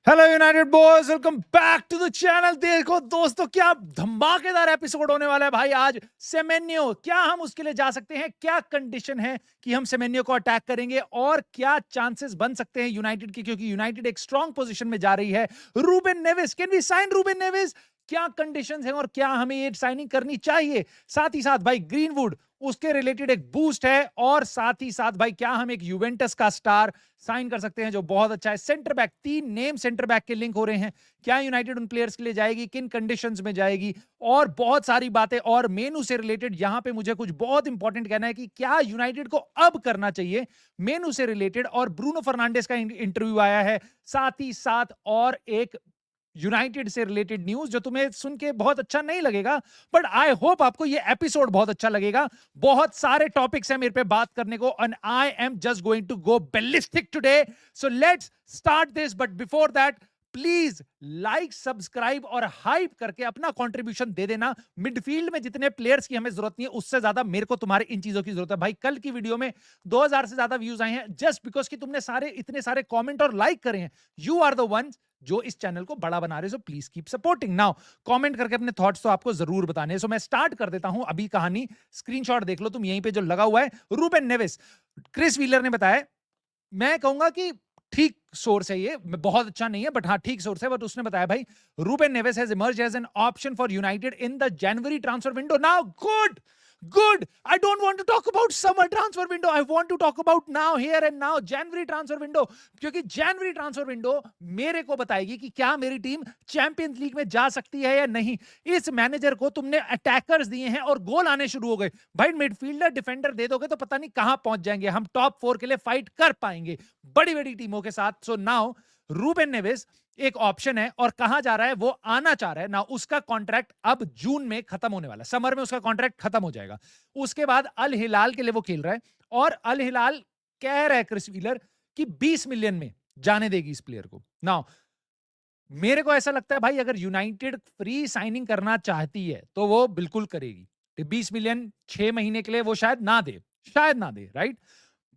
Hello United boys, welcome back to the channel. देखो दोस्तों, क्या धमाकेदार एपिसोड होने वाला है भाई आज। सेमेन्यो, क्या हम उसके लिए जा सकते हैं? क्या कंडीशन है कि हम सेमेन्यो को अटैक करेंगे और क्या चांसेस बन सकते हैं यूनाइटेड की, क्योंकि यूनाइटेड एक स्ट्रॉन्ग पोजीशन में जा रही है। Ruben Neves, can we sign Ruben Neves? क्या कंडीशंस हैं और क्या हमें ये साइनिंग करनी चाहिए? साथ ही साथ भाई ग्रीनवुड, उसके रिलेटेड एक बूस्ट है। और साथ ही साथ भाई, क्या हम एक यूवेंटस का स्टार साइन कर सकते हैं जो बहुत अच्छा है? Centre back, 3 name centre back के लिंक हो रहे हैं। क्या यूनाइटेड उन प्लेयर्स के लिए जाएगी, किन कंडीशंस में जाएगी, और बहुत सारी बातें। और मेनू से रिलेटेड यहां पे मुझे कुछ बहुत इंपॉर्टेंट कहना है कि क्या यूनाइटेड को अब करना चाहिए मेनू से रिलेटेड। और ब्रूनो फर्नांडिस का इंटरव्यू आया है, साथ ही साथ और एक यूनाइटेड से रिलेटेड न्यूज जो तुम्हें सुन के बहुत अच्छा नहीं लगेगा, बट आई होप आपको ये एपिसोड बहुत अच्छा लगेगा। बहुत सारे टॉपिक्स हैं मेरे पे बात करने को, and I am just going to go ballistic today. So let's start this, but before that please like, subscribe और हाइप करके अपना कंट्रीब्यूशन दे देना। मिडफील्ड में जितने प्लेयर्स की हमें जरूरत नहीं है, उससे ज्यादा मेरे को तुम्हारे इन चीजों की जरूरत है भाई। कल की वीडियो में 2000 से ज्यादा व्यूज आए हैं जस्ट बिकॉज कि तुमने इतने सारे कमेंट और लाइक करे हैं। यू आर द वंस जो इस चैनल को बड़ा बना रहे हो, so please keep supporting. Now comment करके अपने थॉट्स तो आपको जरूर बताने हैं। सो मैं स्टार्ट कर देता हूं अभी कहानी। स्क्रीनशॉट देख लो तुम यहीं पे जो लगा हुआ है, रूबेन नेविस। क्रिस व्हीलर ने बताया, मैं कहूंगा कि ठीक सोर्स है ये, बहुत अच्छा नहीं है बट हाँ ठीक सोर्स है। बट उसने बताया भाई, Ruben Neves has emerged as an option for United in the January transfer window. Now good, good. I don't want to talk about summer transfer window. I want to talk about now, here and now, January transfer window. क्योंकि January transfer window मेरे को बताएगी कि क्या मेरी team champions league में जा सकती है या नहीं। इस मैनेजर को तुमने अटैकर्स दिए हैं और गोल आने शुरू हो गए भाई। मिडफील्डर डिफेंडर दे दोगे तो पता नहीं कहां पहुंच जाएंगे। हम टॉप 4 के लिए फाइट कर पाएंगे बड़ी बड़ी टीमों के साथ। सो नाउ रूबेन नेविस एक ऑप्शन है और कहा जा रहा है वो आना चाह रहा है ना। उसका कॉन्ट्रैक्ट अब जून में खत्म होने वाला है, समर में उसका कॉन्ट्रैक्ट खत्म हो जाएगा। उसके बाद अल हिलाल के लिए वो खेल रहा है और अल हिलाल कह रहा है क्रिस व्हीलर कि 20 मिलियन में जाने देगी इस प्लेयर को। नाउ मेरे को ऐसा लगता है भाई, अगर यूनाइटेड फ्री साइनिंग करना चाहती है तो वो बिल्कुल करेगी। 20 मिलियन 6 महीने के लिए वो शायद ना दे, शायद ना दे, राइट?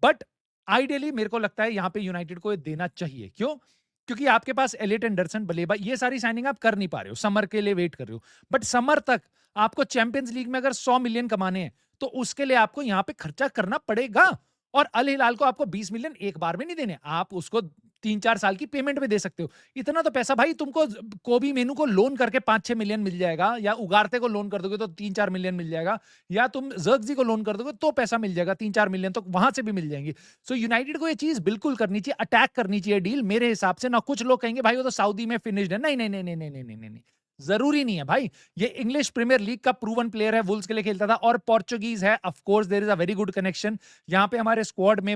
बट आइडियली मेरे को लगता है यहां पे यूनाइटेड को देना चाहिए। क्यों? क्योंकि आपके पास एलिट एंडरसन, बलेबा, ये सारी साइनिंग आप कर नहीं पा रहे हो, समर के लिए वेट कर रहे हो। बट समर तक आपको चैंपियंस लीग में अगर 100 मिलियन कमाने हैं तो उसके लिए आपको यहां पे खर्चा करना पड़ेगा। और अल हिलाल को आपको 20 मिलियन एक बार में नहीं देने, आप उसको 3-4 साल की पेमेंट में दे सकते हो। इतना तो पैसा भाई तुमको कोबी मेनू को लोन करके 5-6 मिलियन मिल जाएगा, या उगारते को लोन कर दोगे तो 3-4 मिलियन मिल जाएगा, या तुम जर्गजी को लोन कर दोगे तो पैसा मिल जाएगा 3-4 मिलियन, तो वहां से भी मिल जाएंगे। सो यूनाइटेड को ये चीज बिल्कुल करनी चाहिए, अटैक करनी चाहिए डील मेरे हिसाब से ना। कुछ लोग कहेंगे भाई वो तो सऊदी में फिनिश्ड है। नहीं नहीं नहीं नहीं नहीं नहीं नहीं नहीं, जरूरी नहीं है भाई। ये इंग्लिश प्रीमियर लीग का प्रूवन प्लेयर है, वुल्स के लिए खेलता था और पोर्चुगीज है। Of course there is a very good connection. यहाँ पे हमारे स्क्वाड में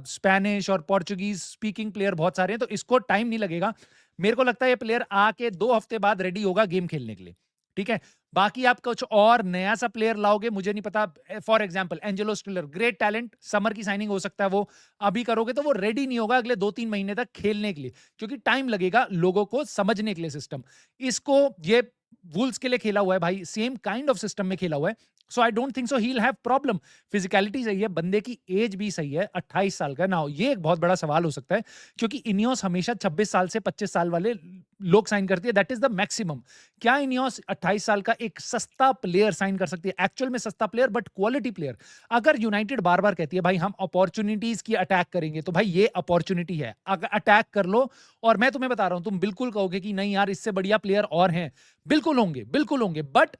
स्पेनिश और पोर्चुगीज स्पीकिंग प्लेयर बहुत सारे हैं, तो इसको टाइम नहीं लगेगा। मेरे को लगता है ये प्लेयर आके 2 हफ्ते बाद रेडी होगा गेम खेलने के लिए, ठीक है? बाकी आप कुछ और नया सा प्लेयर लाओगे, मुझे नहीं पता। For example Angelo स्टिलर, great talent, summer की साइनिंग हो सकता है, वो अभी करोगे तो वो रेडी नहीं होगा अगले 2-3 महीने तक खेलने के लिए, क्योंकि टाइम लगेगा लोगों को समझने के लिए सिस्टम। इसको ये वुल्स के लिए खेला हुआ है भाई, सेम काइंड ऑफ सिस्टम में खेला हुआ है। So I don't think so he will have problem. Physicality सही है, बंदे की एज भी सही है, 28 साल का ना। ये एक बहुत बड़ा सवाल हो सकता है क्योंकि इनियोस हमेशा 26 साल से 25 साल वाले लोग साइन करती है, दैट इज द मैक्सिमम। क्या इनियोस 28 साल का एक सस्ता प्लेयर साइन कर सकती है? एक्चुअल में सस्ता प्लेयर बट क्वालिटी प्लेयर। अगर यूनाइटेड बार बार कहती है भाई हम अपॉर्चुनिटीज की अटैक करेंगे, तो भाई ये अपॉर्चुनिटी है, अगर अटैक कर लो। और मैं तुम्हें बता रहा हूं, तुम बिल्कुल कहोगे कि नहीं यार इससे बढ़िया प्लेयर और हैं, बिल्कुल होंगे, बिल्कुल होंगे। बट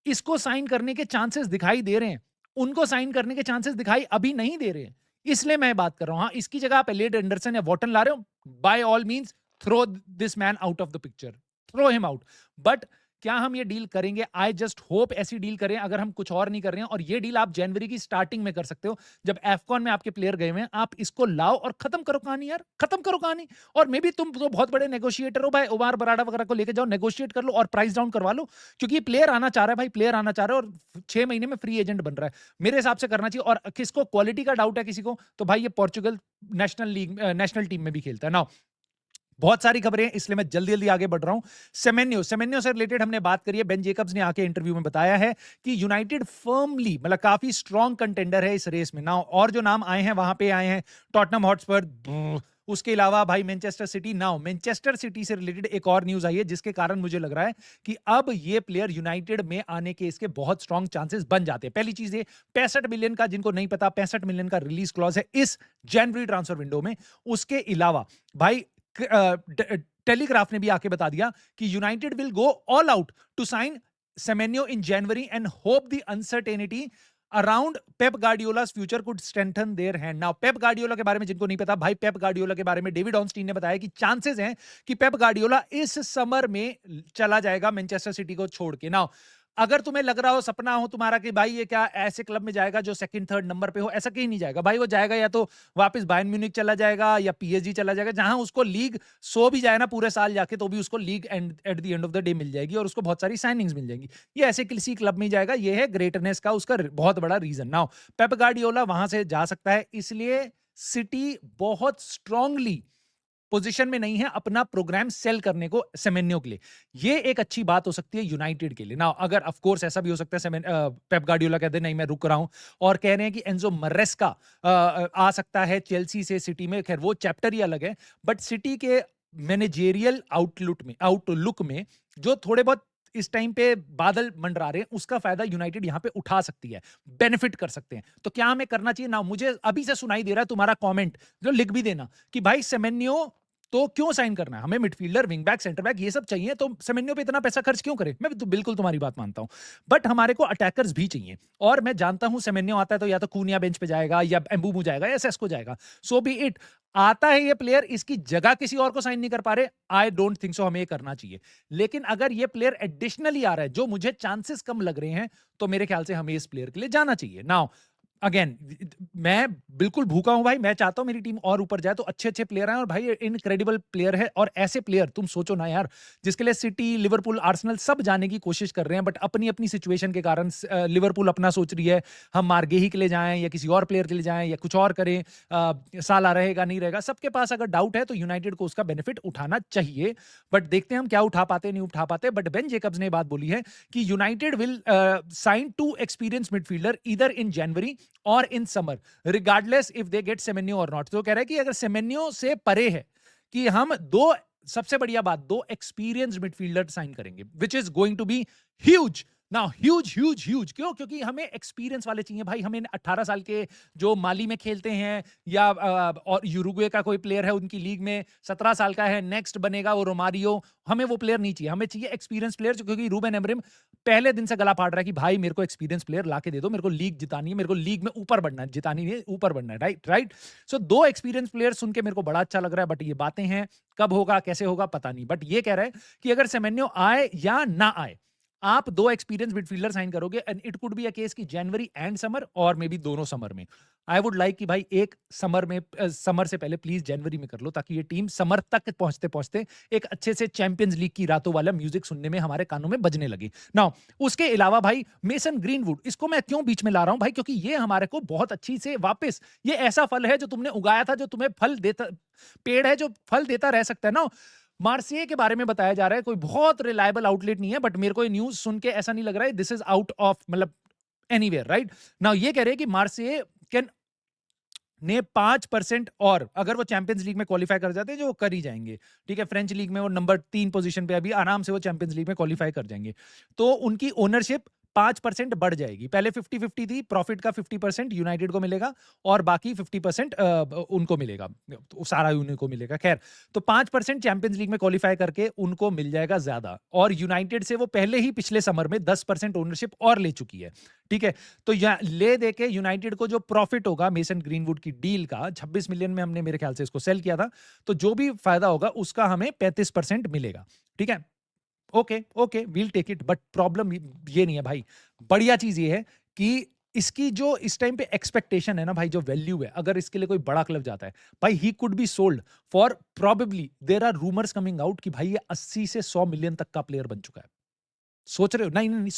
इसको साइन करने के चांसेस दिखाई दे रहे हैं, उनको साइन करने के चांसेस दिखाई अभी नहीं दे रहे हैं, इसलिए मैं बात कर रहा हूं। हाँ, इसकी जगह आप एलियट एंडरसन या वॉटन ला रहे हो, by all means throw this man out of the picture, throw him out. But क्या हम ये डील करेंगे? आई जस्ट होप ऐसी डील करें, अगर हम कुछ और नहीं कर रहे हैं। और ये डील आप जनवरी की स्टार्टिंग में कर सकते हो, जब एफकॉन में आपके प्लेयर गए हुए हैं। आप इसको लाओ और खत्म करो कहानी यार, खत्म करो कहानी। और मे बी तुम तो बहुत बड़े नेगोशिएटर हो भाई, उमार बराडा वगैरह को लेके जाओ, नेगोशिएट कर लो और प्राइस डाउन करवा लो, क्योंकि ये प्लेयर आना चाह रहा है भाई, प्लेयर आना चाह रहा है और 6 महीने में फ्री एजेंट बन रहा है। मेरे हिसाब से करना चाहिए। और किसको क्वालिटी का डाउट है किसी को, तो भाई ये पोर्चुगल नेशनल टीम में भी खेलता है ना। बहुत सारी खबरें हैं, इसलिए मैं जल्दी जल्दी आगे बढ़ रहा हूं। सेमेन्यो से रिलेटेड हमने बात करी है। बेन जेकब्स ने आके इंटरव्यू में बताया है कि यूनाइटेड फर्मली, मतलब काफी स्ट्रॉन्ग कंटेंडर है इस रेस में ना। और जो नाम आए हैं वहां पे आए हैं टॉटनहम हॉटस्पर, उसके अलावा भाई Manchester city, now Manchester city से रिलेटेड एक और न्यूज आई है जिसके कारण मुझे लग रहा है कि अब ये प्लेयर यूनाइटेड में आने के इसके बहुत स्ट्रॉन्ग चांसेस बन जाते हैं। पहली चीज ये 65 मिलियन का, जिनको नहीं पता, 65 मिलियन का रिलीज क्लॉज है इस जनवरी ट्रांसफर विंडो में। उसके अलावा भाई टेलीग्राफ ने भी आके बता दिया कि United will go all out to sign Semenyo in January and hope the uncertainty around Pep Guardiola's future could strengthen their hand. Now Pep Guardiola के बारे में जिनको नहीं पता, भाई पेप गार्डियोला के बारे में डेविड ऑनस्टीन ने बताया कि चांसेस हैं कि पेप गार्डियोला इस समर में चला जाएगा मैनचेस्टर सिटी को छोड़ के। नाउ अगर तुम्हें लग रहा हो, सपना हो तुम्हारा कि भाई ये क्या ऐसे क्लब में जाएगा जो सेकंड थर्ड नंबर पे हो, ऐसा कहीं नहीं जाएगा भाई। वो जाएगा या तो वापस बायर्न म्यूनिख चला जाएगा या पीएसजी चला जाएगा, जहां उसको लीग सो भी जाए ना पूरे साल जाके, तो भी उसको league at the end of the day meal जाएगी और उसको बहुत सारी साइनिंग्स मिल जाएंगी। ये ऐसे किसी क्लब में जाएगा, ये है ग्रेटनेस का उसका बहुत बड़ा रीजन। नाउ पेप गार्डियोला वहां से जा सकता है, इसलिए सिटी बहुत स्ट्रांगली पोजीशन में नहीं है अपना प्रोग्राम सेल करने को सेमेन्यो के लिए। ये एक अच्छी बात हो सकती है यूनाइटेड के लिए। ना अगर ऑफ कोर्स ऐसा भी हो सकता है पेप गार्डियोला कहते हैं नहीं मैं रुक रहा हूं, और कह रहे हैं कि एंजो मरेस्का आ सकता है चेल्सी से सिटी में, खैर वो चैप्टर ही अलग है। बट सिटी के मैनेजेरियल आउटलुक में जो थोड़े बहुत इस टाइम पे बादल मंडरा रहे हैं, उसका फायदा यूनाइटेड यहां पे उठा सकती है, बेनिफिट कर सकते हैं। तो क्या हमें करना चाहिए ना? मुझे अभी से सुनाई दे रहा है तुम्हारा कमेंट, जो लिख भी देना कि भाई सेमेन्यो तो क्यों साइन करना है, हमें midfielder, wing back, centre back ये सब चाहिए, तो सेमेन्यो पे इतना पैसा खर्च क्यों करें? मैं तो बिल्कुल तुम्हारी बात मानता हूं, बट हमारे को अटैकर्स भी चाहिए। और मैं जानता हूं सेमेन्यो आता है तो या तो कूनिया बेंच पे जाएगा या एम्बूमू जाएगा या सेस्को जाएगा, सो बी इट। आता है ये प्लेयर, इसकी जगह किसी और को साइन नहीं कर पा रहे, आई डोंट थिंक सो हमें ये करना चाहिए। लेकिन अगर ये प्लेयर एडिशनली आ रहा है जो मुझे चांसेस कम लग रहे हैं, तो मेरे ख्याल से हमें इस प्लेयर के लिए जाना चाहिए। नाउ अगेन मैं बिल्कुल भूखा हूं भाई, मैं चाहता हूं मेरी टीम और ऊपर जाए, तो अच्छे अच्छे प्लेयर हैं और भाई इनक्रेडिबल प्लेयर है। और ऐसे प्लेयर तुम सोचो ना यार, जिसके लिए सिटी, लिवरपूल, आर्सेनल सब जाने की कोशिश कर रहे हैं, बट अपनी अपनी सिचुएशन के कारण लिवरपूल अपना सोच रही है हम मार्गेही के लिए जाएं या किसी और प्लेयर के लिए जाएं या कुछ और करें, साला रहेगा नहीं रहेगा, सबके पास अगर डाउट है तो यूनाइटेड को उसका बेनिफिट उठाना चाहिए। बट देखते हैं हम क्या उठा पाते नहीं उठा पाते। बट बेन जेकब्स ने ये बात बोली है कि United will sign 2 experience midfielder either in January और in summer, regardless if they get Semenyo और नॉट। तो कह रहा है कि अगर सेमेन्यो से परे है कि हम दो, सबसे बढ़िया बात, 2 एक्सपीरियंस मिडफील्डर साइन करेंगे, which is going to be huge. Now huge huge huge क्यों? क्योंकि हमें एक्सपीरियंस वाले चाहिए भाई। हमें 18 साल के जो माली में खेलते हैं या और यूरुग्वे का कोई प्लेयर है उनकी लीग में 17 साल का है, नेक्स्ट बनेगा वो रोमारियो, हमें वो प्लेयर नहीं चाहिए। हमें चाहिए एक्सपीरियंस प्लेयर, क्योंकि रूबेन अमरीम पहले दिन से गला फाड़ रहा है कि भाई मेरे को एक्सपीरियंस प्लेयर लाके दे दो, मेरे को लीग जितानी है, मेरे को लीग में ऊपर बढ़ना है, जितानी नहीं ऊपर बढ़ना है। राइट। सो 2 एक्सपीरियंस प्लेयर सुन के मेरे को बड़ा अच्छा लग रहा है, बट ये बातें हैं, कब होगा कैसे होगा पता नहीं। बट ये कह रहा है कि अगर सेमेन्यो आए या ना आए, आप 2 एक्सपीरियंस मिडफील्डर साइन करोगे, and it could be a case की जनवरी एंड समर, और मे बी दोनों समर में। आई वुड लाइक कि भाई एक समर में, समर से पहले प्लीज जनवरी में कर लो, ताकि ये टीम समर तक पहुंचते पहुंचते एक अच्छे से चैंपियंस लीग की रातों वाला म्यूजिक सुनने में हमारे कानों में बजने लगे। नाउ उसके अलावा भाई मेसन ग्रीनवुड, इसको मैं क्यों बीच में ला रहा हूं भाई? क्योंकि ये हमारे को बहुत अच्छी से वापस, ये ऐसा फल है जो तुमने उगाया था, जो तुम्हें फल देता, पेड़ है जो फल देता रह सकता है ना। मार्सिये के बारे में बताया जा रहा है, कोई बहुत रिलायबल आउटलेट नहीं है, बट मेरे को ये न्यूज सुन के ऐसा नहीं लग रहा है दिस इज आउट ऑफ मतलब एनीवेयर। राइट नाउ ये कह रहे हैं कि मार्सिये कैन ने 5%, और अगर वो चैंपियंस लीग में क्वालिफाई कर जाते हैं, जो वो कर ही जाएंगे, ठीक है, फ्रेंच लीग में वो नंबर 3 पोजीशन पे अभी आराम से वो चैंपियंस लीग में क्वालिफाई कर जाएंगे, तो उनकी ओनरशिप 5% बढ़ जाएगी। पहले 50-50 थी, प्रॉफिट का 50% यूनाइटेड को मिलेगा और बाकी 50% उनको मिलेगा, तो सारा उन्हीं को मिलेगा। खैर, तो 5% चैंपियंस लीग में क्वालिफाई करके उनको मिल जाएगा ज्यादा, और यूनाइटेड से वो पहले ही पिछले समर में 10% ओनरशिप और ले चुकी है, ठीक है। तो ले दे के यूनाइटेड को जो प्रॉफिट होगा मेसन ग्रीनवुड की डील का, 26 मिलियन में हमने मेरे ख्याल से इसको सेल किया था, तो जो भी फायदा होगा उसका हमें 35% मिलेगा, ठीक है। Okay we'll take it, but problem ये नहीं है भाई। बढ़िया चीज ये है कि इसकी जो इस टाइम पे एक्सपेक्टेशन है ना भाई, जो वैल्यू है, अगर इसके लिए कोई बड़ा क्लब जाता है भाई, he could be sold for, probably there are rumours coming out कि भाई ये 80 से 100 मिलियन तक का प्लेयर बन चुका है। सोच रहे हो? नहीं,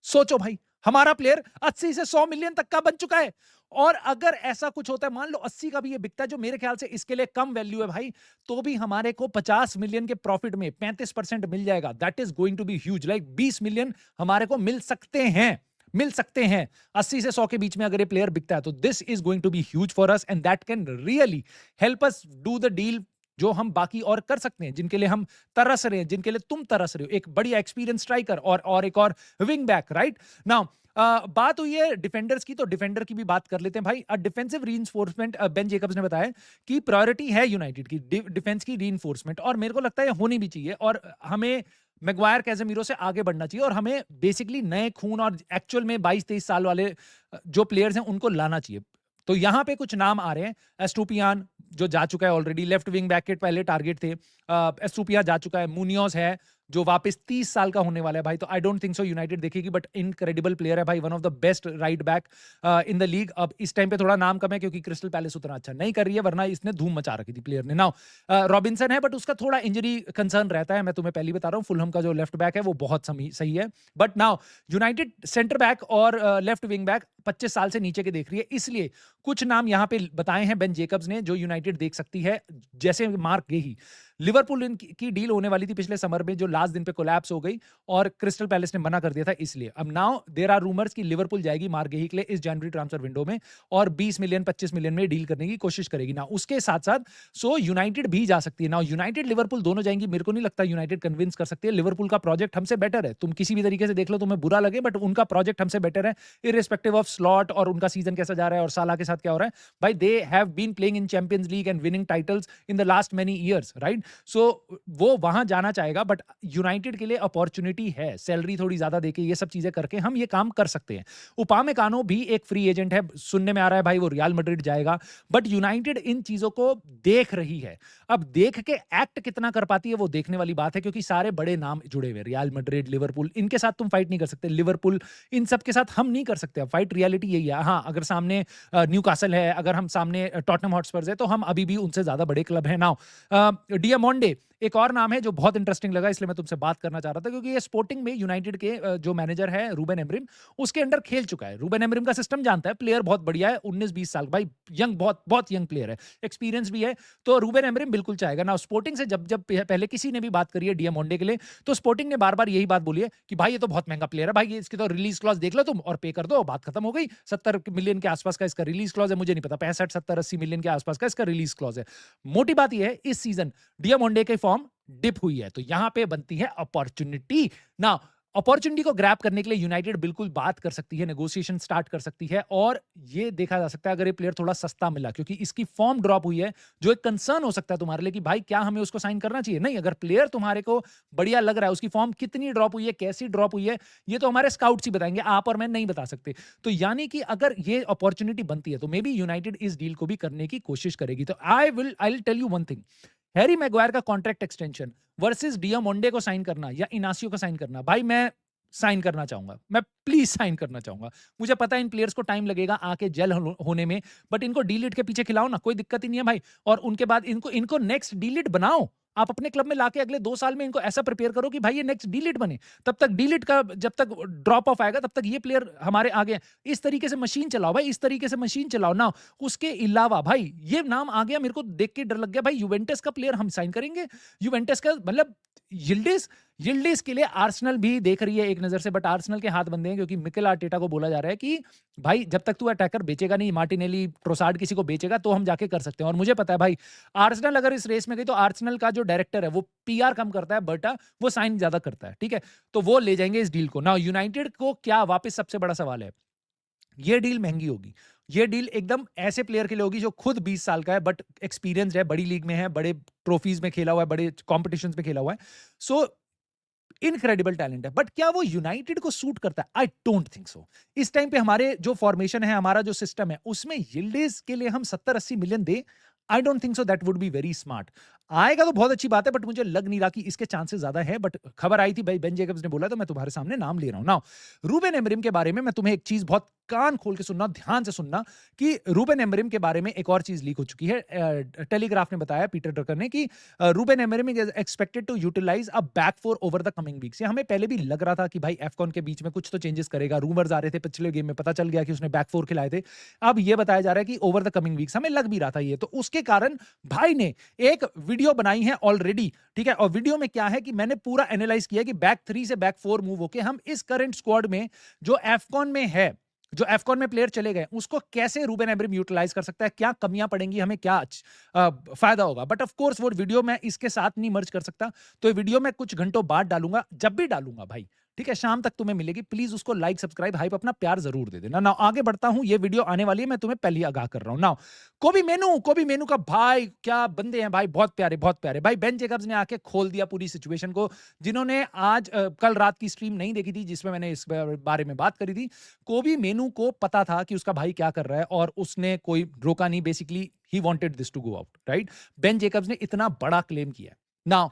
सोचो भाई, हमारा प्लेयर 80 से 100 मिलियन तक का बन चुका है। और अगर ऐसा कुछ होता है, मान लो 80 का भी ये बिकता है, जो मेरे ख्याल से इसके लिए कम वैल्यू है भाई, तो भी हमारे को 50 मिलियन के प्रॉफिट में 35% मिल जाएगा। That is going to be huge, like 20 million हमारे को मिल सकते हैं। मिल सकते हैं 80 से 100 के बीच में अगर ये प्लेयर बिकता है तो this is going to be huge for us and that can really help us do the deal जो हम बाकी और कर सकते हैं, जिनके लिए हम तरस रहे हैं, जिनके लिए तुम तरस रहे हो, एक बढ़िया एक्सपीरियंस स्ट्राइकर और एक और विंग बैक, राइट नाउ। बात हुई है डिफेंडर्स की, तो डिफेंडर की भी बात कर लेते हैं भाई। डिफेंसिव रीइंफोर्समेंट, बेन जेकब्स ने बताया कि प्रायोरिटी है यूनाइटेड की डिफेंस की रीइंफोर्समेंट, और मेरे को लगता है होनी भी चाहिए, और हमें मैग्वायर कैसेमीरो से आगे बढ़ना चाहिए, और हमें बेसिकली नए खून और एक्चुअल में 22-23 साल वाले जो प्लेयर्स हैं उनको लाना चाहिए। तो यहां पे कुछ नाम आ रहे हैं। एस्टूपियान जो जा चुका है ऑलरेडी, लेफ्ट विंग बैक के पहले टारगेट थे, एस्टूपिया जा चुका है, मुनियोस है जो वापस 30 साल का होने वाला है भाई, तो आई डोंट थिंक सो यूनाइटेड देखेगी, बट इनक्रेडिबल प्लेयर है भाई, one of the best right back in the league. अब इस टाइम पे थोड़ा नाम कम है क्योंकि क्रिस्टल पैलेस उतना अच्छा नहीं कर रही है, वरना इसने धूम मचा रखी थी प्लेयर ने। नाउ रॉबिन्सन है, बट उसका थोड़ा इंजरी कंसर्न रहता है, मैं तुम्हें पहले बता रहा हूँ। फुलहम का जो लेफ्ट बैक है वो बहुत सही है, but now United centre back और लेफ्ट विंग बैक 25 साल से नीचे के देख रही है, इसलिए कुछ नाम यहां पे बताए हैं बेन जेकब्स ने जो यूनाइटेड देख सकती है, जैसे मार्क गेही। लिवरपूल की डील होने वाली थी पिछले समर में, जो लास्ट दिन पे कोलैप्स हो गई और क्रिस्टल पैलेस ने मना कर दिया था, इसलिए अब नाउ देयर आर रूमर्स कि लिवरपूल जाएगी मार्क गेही के लिए इस जनवरी ट्रांसफर विंडो में, और 20 मिलियन 25 मिलियन में डील करने की कोशिश करेगी ना। उसके साथ साथ सो यूनाइटेड भी जा सकती है ना, यूनाइटेड लिवरपूल दोनों जाएंगी। मेरे को नहीं लगता यूनाइटेड कन्विंस कर सकती है, लिवरपूल का प्रोजेक्ट हमसे बेटर है, तुम किसी भी तरीके से देख लो, तुम्हें बुरा लगे, बट उनका प्रोजेक्ट हमसे बेटर है, इररिस्पेक्टिव ऑफ स्लॉट और उनका सीजन कैसा जा रहा है और साला के साथ क्या हो रहा है भाई। They have been playing in Champions League and winning titles in the last many years, right. So वो वहां जाना चाहेगा, बट यूनाइटेड के लिए अपॉर्चुनिटी है, सैलरी थोड़ी ज्यादा देके ये सब चीजें करके हम ये काम कर सकते हैं। उपामेकानो भी एक फ्री एजेंट है, सुनने में आ रहा है भाई वो रियल मैड्रिड जाएगा, बट यूनाइटेड इन चीजों को देख रही है। अब देख के एक्ट कितना कर पाती है वो देखने वाली बात है, क्योंकि सारे बड़े नाम जुड़े हुए, रियल मैड्रिड, लिवरपूल, इनके साथ तुम फाइट नहीं कर सकते, लिवरपूल इन सब के साथ हम नहीं कर सकते फाइट, रियलिटी यही है। हाँ, अगर सामने न्यूकासल है, अगर हम सामने टॉटनहम हॉटस्पर्स है, तो हम अभी भी उनसे ज्यादा बड़े क्लब है। नाउ डियामोंडे एक और नाम है जो बहुत इंटरेस्टिंग लगा, इसलिए मैं तुमसे बात करना चाह रहा था, क्योंकि ये स्पोर्टिंग में यूनाइटेड के जो मैनेजर है रूबेन एमरिम, उसके अंडर खेल चुका है। रूबेन एमरिम का सिस्टम जानता है, प्लेयर बहुत बढ़िया है, 19-20 साल भाई, यंग, बहुत बहुत यंग प्लेयर है, एक्सपीरियंस भी है, तो रूबेन एमरिम बिल्कुल चाहेगा ना। स्पोर्टिंग से जब जब पहले किसी ने भी बात करी है डियामोंडे के लिए, तो स्पोर्टिंग ने बार बार यही बात बोली है कि भाई ये तो बहुत महंगा प्लेयर है भाई, इसकी तो रिलीज क्लॉज देख लो तुम और पे कर दो, बात खत्म हो गई। 70 मिलियन के आसपास का इसका रिलीज क्लॉज है, मुझे नहीं पता 65, 70, 80 मिलियन के आसपास का इसका रिलीज क्लॉज है। मोटी बात यह है इस सीजन डियामोंडे की फॉर्म डिप हुई है, तो यहां पे बनती है अपॉर्चुनिटी ना। अपॉर्चुनिटी को ग्रैब करने के लिए यूनाइटेड बिल्कुल बात कर सकती है, नेगोशिएशन स्टार्ट कर सकती है, और ये देखा जा सकता है अगर ये प्लेयर थोड़ा सस्ता मिला, क्योंकि इसकी फॉर्म ड्रॉप हुई है, जो एक कंसर्न हो सकता है तुम्हारे लिए कि भाई क्या हमें उसको साइन करना चाहिए। नहीं, अगर प्लेयर तुम्हारे को बढ़िया लग रहा है, उसकी फॉर्म कितनी ड्रॉप हुई है, कैसी ड्रॉप हुई है, ये तो हमारे स्काउट्स ही बताएंगे, आप और मैं नहीं बता सकते। तो यानी कि अगर ये अपॉर्चुनिटी बनती है तो मे बी यूनाइटेड इस डील को भी करने की कोशिश करेगी। तो I will tell you one thing, Harry Maguire का कॉन्ट्रैक्ट एक्सटेंशन वर्सेस डियामोंडे को साइन करना या इनासियो को साइन करना, भाई मैं साइन करना चाहूंगा, मैं प्लीज साइन करना चाहूंगा। मुझे पता है इन प्लेयर्स को टाइम लगेगा आके जेल होने में, बट इनको डीलिट के पीछे खिलाओ ना, कोई दिक्कत ही नहीं है भाई, और उनके बाद इनको नेक्स्ट डीलिट बनाओ। आप अपने क्लब में लाके अगले 2 साल में इनको ऐसा प्रिपेयर करो कि भाई ये नेक्स्ट डीलिट बने, तब तक डीलिट का जब तक ड्रॉप ऑफ आएगा तब तक ये प्लेयर हमारे आगे हैं। इस तरीके से मशीन चलाओ भाई, इस तरीके से मशीन चलाओ ना। उसके अलावा भाई ये नाम आ गया, मेरे को देख के डर लग गया भाई, यूवेंटस का प्लेयर हम साइन करेंगे, यूवेंटस का मतलब यिल्डिज के लिए आर्सेनल भी देख रही है एक नजर से, बट आर्सेनल के हाथ बंधे हैं, क्योंकि मिकेल आर्टेटा को बोला जा रहा है कि भाई जब तक तू अटैकर बेचेगा नहीं, मार्टिनेली, ट्रोसार्ड किसी को बेचेगा तो हम जाके कर सकते हैं। और मुझे पता है भाई आर्सेनल अगर इस रेस में गई तो आर्सेनल का जो डायरेक्टर है वो पीआर कम करता है, बट वो साइन ज्यादा करता है, ठीक है, तो वो ले जाएंगे इस डील को ना। यूनाइटेड को क्या, वापस सबसे बड़ा सवाल है, ये डील महंगी होगी, ये डील एकदम ऐसे प्लेयर के लिए होगी जो खुद 20 साल का है, बट एक्सपीरियंस है, बड़ी लीग में है, बड़े ट्रॉफीज में खेला हुआ है, बड़े कॉम्पिटिशंस में खेला हुआ है, सो इनक्रेडिबल टैलेंट है, बट क्या वो यूनाइटेड को सूट करता है? आई डोंट थिंक सो। इस टाइम पे हमारे जो फॉर्मेशन है, हमारा जो सिस्टम है, उसमें यिल्डिज के लिए हम 70-80 million they, I don't think so that would be very smart. आएगा तो बहुत अच्छी बात है, बट मुझे लग नहीं रहा कि इसके चांसेस ज्यादा है, बट खबर आई थी भाई, बेन जेकब्स ने बोला तो मैं तुम्हारे सामने नाम ले रहा हूं। नाउ रूबेन एमरिम के बारे में मैं तुम्हें एक चीज बहुत कान खोल के सुनना, ध्यान से सुनना कि रूबेन एमरिम के बारे में एक और चीज लीक हो चुकी है। टेलीग्राफ ने बताया, पीटर ड्रकर ने, कि Ruben Amorim is expected to utilise a back four over the coming weeks. हमें पहले भी लग रहा था कि भाई एफकॉन के बीच में कुछ तो चेंजेस करेगा, रूमर्स आ रहे थे, पिछले गेम में पता चल गया कि उसने बैक फोर खिलाए थे। अब ये बताया जा रहा है कि ओवर द कमिंग वीक्स, हमें लग भी रहा था ये। तो उसके कारण भाई ने एक वीडियो बनाई है ऑलरेडी, ठीक है। और वीडियो में क्या है कि मैंने पूरा एनालाइज किया कि बैक 3 से बैक 4 मूव होके हम इस करंट स्क्वाड में जो एफकॉन में है, जो एफकॉन में प्लेयर चले गए, उसको कैसे रूबेन एमरिम यूटिलाइज कर सकता है, क्या कमियां पड़ेंगी, हमें क्या फायदा होगा। बट ऑफ कोर्स वो वीडियो मैं इसके साथ नहीं मर्ज कर सकता, तो ये वीडियो मैं कुछ घंटों बाद डालूंगा। जब भी डालूंगा भाई, ठीक है, शाम तक तुम्हें मिलेगी। प्लीज उसको लाइक, सब्सक्राइब, हाइप, अपना प्यार जरूर दे देना। ना आगे बढ़ता हूं, ये वीडियो आने वाली है, मैं तुम्हें पहले ही आगाह कर रहा हूं ना। कोबी मेनू का भाई, क्या बंदे हैं भाई, बहुत प्यारे, बहुत प्यारे भाई। बेन जेकब्स ने आके खोल दिया पूरी सिचुएशन को। जिन्होंने आज कल रात की स्ट्रीम नहीं देखी थी जिसमें मैंने इस बारे में बात करी थी, कोबी मेनू को पता था कि उसका भाई क्या कर रहा है और उसने कोई रोका नहीं। Basically he wanted this to go out, right. Ben Jacobs ने इतना बड़ा क्लेम किया। Now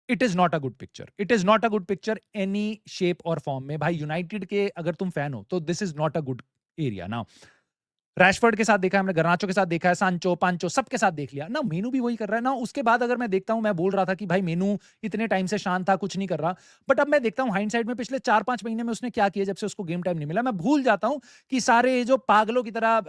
it is not a good picture, it is not a good picture any shape और फॉर्म में भाई। यूनाइटेड के अगर तुम फैन हो तो this is not a good area. Now Rashford के साथ देखा है हमने, गर्नाचो के साथ देखा है, सांचो, पांचो, सबके साथ देख लिया ना। मेनू भी वही कर रहा है ना। उसके बाद अगर मैं देखता हूं, मैं बोल रहा था कि भाई मेनू इतने टाइम से शांत था, कुछ नहीं कर रहा, बट अब मैं देखता हूं हाइंडसाइड में पिछले 4-5 महीने में उसने क्या किया जब से उसको गेम टाइम नहीं मिला। मैं भूल जाता हूं कि सारे जो पागलों की तरह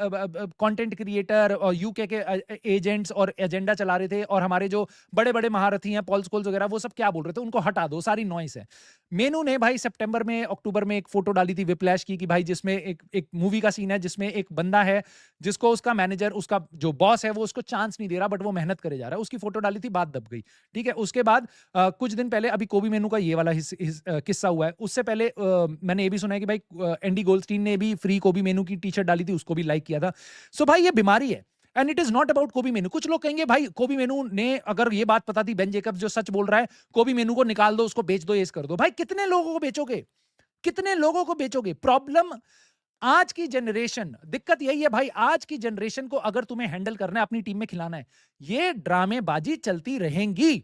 कंटेंट क्रिएटर और यूके के एजेंट्स और एजेंडा चला रहे थे, और हमारे जो बड़े बड़े महारथी हैं, पॉल स्कोल्स वगैरह, वो सब क्या बोल रहे थे, उनको हटा दो, सारी नॉइस है। मेनू ने भाई सितंबर में, अक्टूबर में एक फोटो डाली थी विप्लैश की, कि भाई जिसमें एक मूवी का सीन है जिसमें एक बंदा है जिसको उसका मैनेजर, उसका जो बॉस है, वो उसको चांस नहीं दे रहा, बट वो मेहनत करे जा रहा है। उसकी फोटो डाली थी, बात दब गई, ठीक है। उसके बाद कुछ दिन पहले अभी कोबी मेनू का ये वाला किस्सा हुआ है। उससे पहले मैंने ये भी सुना है कि भाई एंडी गोल्डस्टीन ने भी फ्री कोबी मेनू की टी शर्ट डाली थी, उसको भी लाइक किया था। सो भाई ये बीमारी है, and it is not about कोबी मेनू। कुछ लोग कहेंगे भाई कोबी मेनू ने, अगर ये बात पता थी, बेन जेकब्स जो सच बोल रहा है, कोबी मेनू को निकाल दो, उसको बेच दो, ये कर दो। भाई कितने लोगों को बेचोगे, कितने लोगों को बेचोगे? प्रॉब्लम आज की जनरेशन, दिक्कत यही है भाई, आज की जनरेशन को अगर तुम्हें हैंडल करना है, अपनी टीम में खिलाना है, ये ड्रामेबाजी चलती रहेंगी।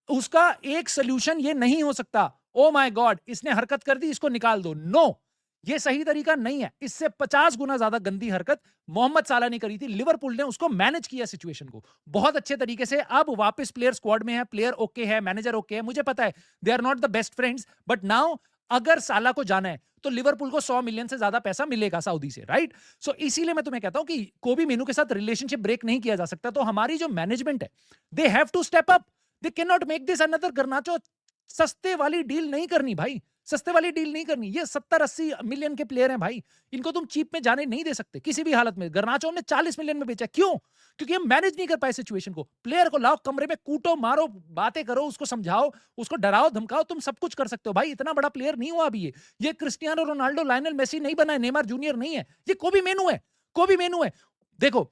उसका एक सोल्यूशन ये नहीं हो सकता, ओ माय गॉड इसने हरकत कर दी, इसको निकाल दो। नो, ये सही तरीका नहीं है। इससे 50 गुना ज्यादा गंदी हरकत मोहम्मद साला ने करी थी। लिवरपूल ने उसको मैनेज किया सिचुएशन को बहुत अच्छे तरीके से। अब वापस प्लेयर स्क्वाड में है, प्लेयर ओके है, मैनेजर ओके है। मुझे पता है they are not the best friends, but now अगर साला को जाना है तो लिवरपूल को 100 मिलियन से ज्यादा पैसा मिलेगा सऊदी से, राइट। सो इसीलिए मैं तुम्हें कहता हूं कि कोबी मेनू के साथ रिलेशनशिप ब्रेक नहीं किया जा सकता। तो हमारी जो मैनेजमेंट है, they have to step up, they can not make this another Garnacho. सस्ते वाली डील नहीं करनी भाई, सस्ते वाली डील नहीं करनी। ये 70-80 मिलियन के प्लेयर हैं भाई, इनको तुम चीप में जाने नहीं दे सकते किसी भी हालत में। गर्नाचो ने 40 मिलियन में बेचा, क्यों? क्योंकि हम मैनेज नहीं कर पाए सिचुएशन को। प्लेयर को लाओ कमरे में, कूटो, मारो, बातें करो, उसको समझाओ, उसको डराओ धमकाओ, तुम सब कुछ कर सकते हो भाई। इतना बड़ा प्लेयर नहीं हुआ अभी ये क्रिस्टियानो रोनाल्डो, लायनल मेसी नहीं बना है, नेमार जूनियर नहीं है, ये कोबी मेनू है, कोबी मेनू है। देखो,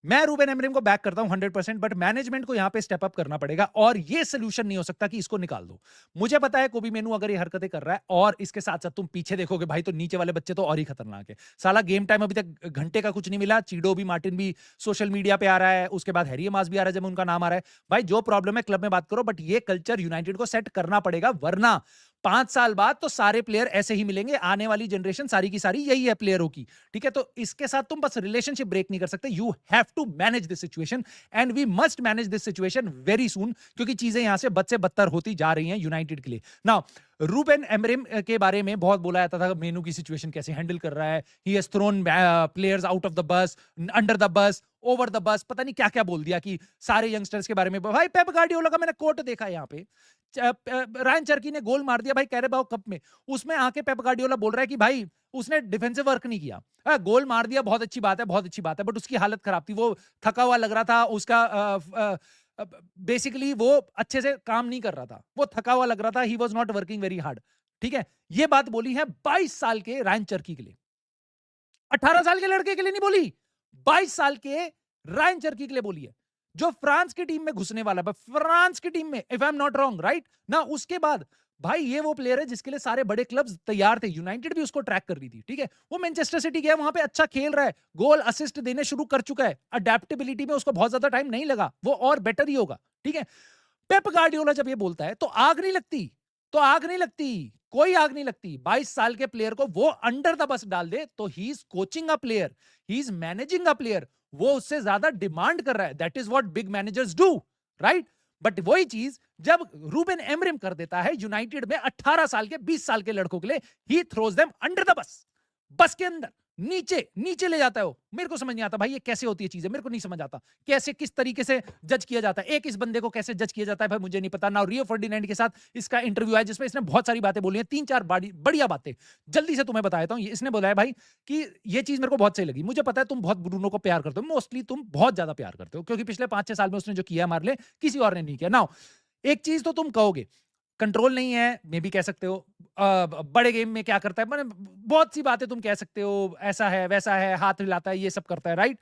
मैं रूबेन एमरिम को बैक करता हूं 100%, बट मैनेजमेंट को यहां पे स्टेप अप करना पड़ेगा, और ये सोल्यूशन नहीं हो सकता कि इसको निकाल दो। मुझे पता है कोबी मेनू अगर ये हरकतें कर रहा है, और इसके साथ साथ तुम पीछे देखोगे भाई, तो नीचे वाले बच्चे तो और ही खतरनाक है। साला गेम टाइम अभी तक घंटे का कुछ नहीं मिला। चीडो भी, मार्टिन भी सोशल मीडिया पे आ रहा है, उसके बाद हैरी मास भी आ रहा है जब उनका नाम आ रहा है। भाई जो प्रॉब्लम है क्लब में बात करो, बट ये कल्चर यूनाइटेड को सेट करना पड़ेगा, वरना 5 साल बाद तो सारे प्लेयर ऐसे ही मिलेंगे। आने वाली जनरेशन सारी की सारी यही है प्लेयरों की, ठीक है। तो इसके साथ तुम बस रिलेशनशिप ब्रेक नहीं कर सकते। You have to manage this situation, and we must manage this situation very soon, क्योंकि चीजें यहां से बद से बदतर होती जा रही हैं यूनाइटेड के लिए। नाउ रूबेन एमरिम के बारे में बहुत बोला जाता था, मेनू की सिचुएशन कैसे हैंडल कर रहा है, he has thrown players out of the bus, under the bus, over the bus, पता नहीं क्या क्या बोल दिया कि सारे यंगस्टर्स के बारे में। भाई पेप गार्डियोला का मैंने कोट देखा यहाँ पे, रायन चर्की ने गोल मार दिया भाई कैरेबाओ कप में, उसमें आके पेप गार्डियोला बोल रहा है कि भाई उसने डिफेंसिव वर्क नहीं किया। गोल मार दिया, बहुत अच्छी बात है, बहुत अच्छी बात है, बट उसकी हालत खराब थी, वो थका हुआ लग रहा था, उसका बेसिकली वो अच्छे से काम नहीं कर रहा था, वो थका हुआ लग रहा था, he was not working very hard, ठीक है। ये बात बोली है 22 साल के रायन चर्की के लिए, 18 साल के लड़के के लिए नहीं बोली, 22 साल के रायन चर्की के लिए बोली है, जो फ्रांस की टीम में घुसने वाला है, फ्रांस की टीम में, if I am not wrong, right ना। उसके बाद भाई ये वो प्लेयर है जिसके लिए सारे बड़े क्लब्स तैयार थे, यूनाइटेड भी उसको ट्रैक कर रही थी, ठीक है। वो मैनचेस्टर सिटी गया, वहां पे अच्छा खेल रहा है, गोल असिस्ट देने शुरू कर चुका है, अडेप्टेबिलिटी में उसको बहुत ज्यादा टाइम नहीं लगा, वो और बेटर ही होगा, ठीक है। पेप गार्डियोला जब ये बोलता है तो आग नहीं लगती, तो आग नहीं लगती, कोई आग नहीं लगती। 22 साल के प्लेयर को वो अंडर द बस डाल दे तो he is coaching a player, he is managing a player, वो उससे ज्यादा डिमांड कर रहा है। That is what big managers do, right? But वही चीज जब रूबेन एमरिम कर देता है यूनाइटेड में 18 साल के 20 साल के लड़कों के लिए, he throws them under the बस, बस के अंदर नीचे नीचे ले जाता है वो। मेरे को समझ नहीं आता भाई ये कैसे होती है चीजें, मेरे को नहीं समझ आता कैसे किस तरीके से जज किया जाता है। एक इस बंदे को कैसे जज किया जाता है भाई मुझे नहीं पता ना। रियो फर्डिनैंड के साथ इसका इंटरव्यू है जिसमें इसने बहुत सारी बातें बोली हैं, 3-4 बढ़िया बातें जल्दी से तुम्हें बता देता हूं। इसने बोला है भाई कि ये चीज मेरे को बहुत सही लगी, मुझे पता है तुम बहुत ब्रूनो को प्यार करते हो, मोस्टली तुम बहुत ज्यादा प्यार करते हो क्योंकि पिछले 5-6 साल में उसने जो किया हमारे लिए किसी और ने नहीं किया। नाउ एक चीज तो तुम कहोगे कंट्रोल नहीं है, मे भी कह सकते हो बड़े गेम में क्या करता है, मैंने बहुत सी बातें तुम कह सकते हो, ऐसा है वैसा है, हाथ हिलाता है, ये सब करता है, राइट?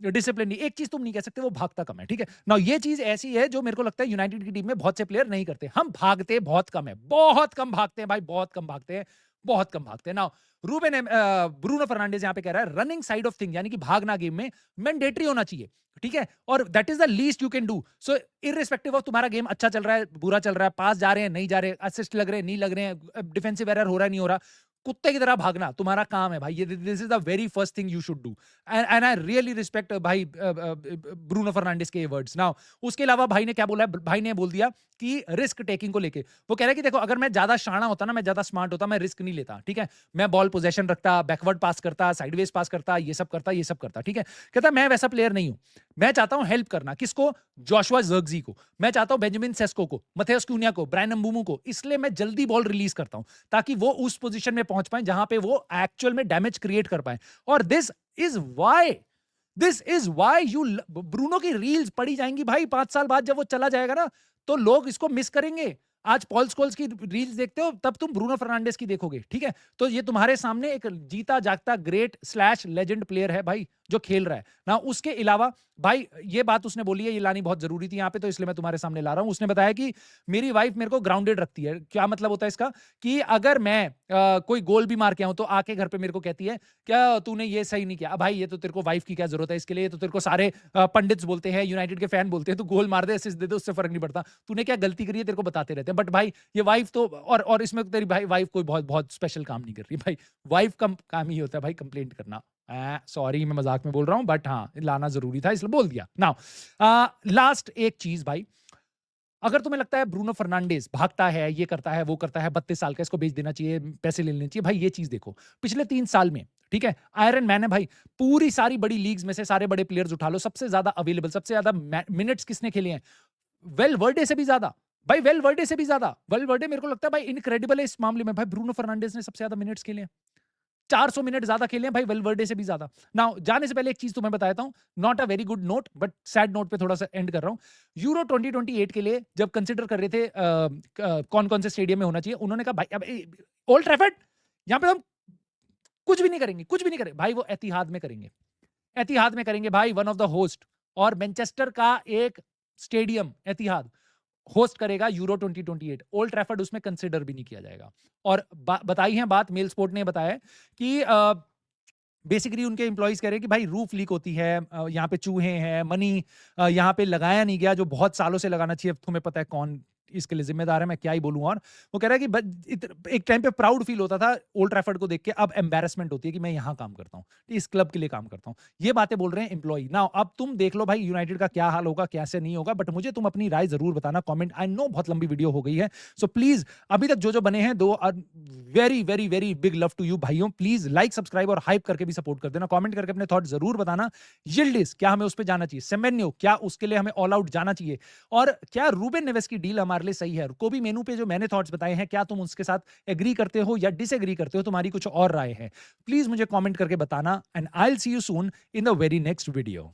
डिसिप्लिन नहीं, एक चीज तुम नहीं कह सकते वो भागता कम है, ठीक है ना। ये चीज ऐसी है जो मेरे को लगता है यूनाइटेड की टीम में बहुत से प्लेयर नहीं करते। हम भागते बहुत कम है, बहुत कम भागते हैं भाई, बहुत कम भागते हैं, बहुत कम भागते हैं ना। रूबेन ब्रूनो फर्नांडिस यहाँ पे कह रहा है रनिंग साइड ऑफ थिंग, यानी कि भागना गेम में मैंडेटरी होना चाहिए, ठीक है, और that is the least you can do. So irrespective of तुम्हारा गेम अच्छा चल रहा है बुरा चल रहा है, पास जा रहे हैं नहीं जा रहे, असिस्ट लग रहे हैं नहीं लग रहे हैं, डिफेंसिव एरर हो रहा है नहीं हो रहा, कुत्ते की तरह भागना तुम्हारा काम है भाई। ये this is the very first thing you should do, and I really respect भाई ब्रूनो फर्नांडिस के वर्ड्स। नाउ उसके अलावा भाई ने क्या बोला है, भाई ने बोल दिया कि रिस्क टेकिंग को लेके वो कह रहा है कि देखो अगर मैं ज्यादा शाना होता ना, मैं ज्यादा स्मार्ट होता, मैं रिस्क नहीं लेता, ठीक है, मैं बॉल पोजेशन रखता, बैकवर्ड पास करता, साइडवेज पास करता, ये सब करता, ये सब करता, ठीक है। कहता मैं वैसा प्लेयर नहीं हूं, मैं चाहता हूं हेल्प करना किसको, जोशुआ ज़र्क्ज़ी को, मैं चाहता हूं बेंजामिन सेस्को को, मथेउस क्यूनिया को, ब्रायन म्बूमो को, इसलिए मैं जल्दी बॉल रिलीज करता हूं ताकि वो उस पोजीशन में पहुंच पाए जहां पे वो एक्चुअल में डैमेज क्रिएट कर पाए। और this is why you Bruno की रील्स पड़ी जाएंगी भाई 5 साल बाद, जब वो चला जाएगा ना तो लोग इसको मिस करेंगे। आज पॉल स्कोल्स की रील्स देखते हो तब तुम ब्रूनो फर्नांडिस की देखोगे, ठीक है। तो ये तुम्हारे सामने एक जीता जागता ग्रेट स्लैश लेजेंड प्लेयर है भाई जो खेल रहा है ना। उसके अलावा भाई ये बात उसने बोली है, ये लानी बहुत जरूरी थी यहाँ पे, तो इसलिए मैं तुम्हारे सामने ला रहा हूं। उसने बताया कि मेरी वाइफ मेरे को ग्राउंडेड रखती है। क्या मतलब होता है इसका, कि अगर मैं कोई गोल भी मार के आऊं तो आके घर पे मेरे को कहती है क्या तूने ये सही नहीं किया। भाई ये तो तेरे को वाइफ की क्या जरूरत है इसके लिए, तो तेरे को सारे पंडित्स बोलते हैं, यूनाइटेड के फैन बोलते हैं तू गोल मार दे, असिस्ट दे दे, उससे फर्क नहीं पड़ता, तूने क्या गलती करी है तेरे को बताते रहते हैं। बट भाई ये वाइफ तो और इसमें तेरी भाई वाइफ कोई बहुत बहुत स्पेशल काम नहीं कर रही भाई, वाइफ का काम ही होता है भाई कंप्लेंट करना। सॉरी मैं मजाक में बोल रहा हूं, बट हाँ लाना जरूरी था इसलिए बोल दिया। नाउ लास्ट एक चीज भाई, अगर तुम्हें लगता है ब्रूनो फर्नांडिस भागता है, ये करता है वो करता है, 32 साल का, इसको बेच देना चाहिए, पैसे ले लेने चाहिए, भाई ये चीज देखो पिछले 3 साल में, ठीक है, आयरन मैन है भाई। पूरी सारी बड़ी लीग्स में से सारे बड़े प्लेयर्स उठा लो, सबसे ज्यादा अवेलेबल, सबसे ज्यादा मिनट्स किसने खेले हैं, वेल वर्डे से भी ज्यादा भाई, वेल वर्डे से भी ज्यादा। वेल वर्डे मेरे को लगता है भाई इनक्रेडिबल है इस मामले में भाई, ब्रूनो फर्नांडिस ने सबसे ज्यादा मिनट्स खेले हैं, 400 मिनट ज्यादा खेले हैं भाई वेलवर्डे से भी ज्यादा। नाउ जाने से पहले एक चीज तुम्हें बताता हूं, not a very good note but sad note पे थोड़ा सा एंड कर रहा हूं। यूरो 2028 के लिए जब कंसीडर कर रहे थे कौन कौन से स्टेडियम में होना चाहिए, उन्होंने कहा भाई अब ओल्ड ट्रैफर्ड, यहां पे हम कुछ भी नहीं करेंगे, कुछ भी नहीं करेंगे भाई, वो एतिहाद में करेंगे, एतिहाद में करेंगे भाई, वन ऑफ द होस्ट। और मैनचेस्टर का एक स्टेडियम एतिहाद होस्ट करेगा यूरो 2028, ओल्ड ट्रैफर्ड उसमें कंसिडर भी नहीं किया जाएगा। और बताई है बात, मेल स्पोर्ट ने बताया है कि बेसिकली उनके एम्प्लॉइज कह रहे हैं कि भाई रूफ लीक होती है, यहाँ पे चूहे हैं, मनी यहाँ पे लगाया नहीं गया जो बहुत सालों से लगाना चाहिए, तुम्हें पता है कौन इसके लिए जिम्मेदार है, मैं क्या ही बोलूं। और वो कह रहा है कि एक टाइम पे प्राउड फील होता था ओल्ड ट्रैफर्ड को देख के, अब एम्बैरेसमेंट होती है कि मैं यहाँ काम करता हूँ, इस क्लब के लिए काम करता हूँ। ये बातें बोल रहे हैं एम्प्लॉई। ना अब तुम देख लो भाई यूनाइटेड का क्या हाल होगा, कैसे नहीं होगा, बट मुझे तुम अपनी राय जरूर बताना कमेंट। आई नो बहुत लंबी वीडियो हो गई है, सो प्लीज अभी तक जो जो बने हैं दो very very very big love to you भाइयों, प्लीज लाइक सब्सक्राइब और हाइप करके भी सपोर्ट कर देना, कमेंट करके अपने थॉट जरूर बताना। यिल्डिज क्या हमें उस पर जाना चाहिए, सेमेन्यो क्या उसके लिए हमें ऑल आउट जाना चाहिए, और क्या रूबेन नेवेस की डील हमारे लिए सही है। कोबी मेनू पे जो मैंने थॉट्स बताए हैं, क्या तुम उसके साथ एग्री करते हो या डिसएग्री करते हो, तुम्हारी कुछ और राय है, प्लीज मुझे कमेंट करके बताना। And I will see you soon in the very next video.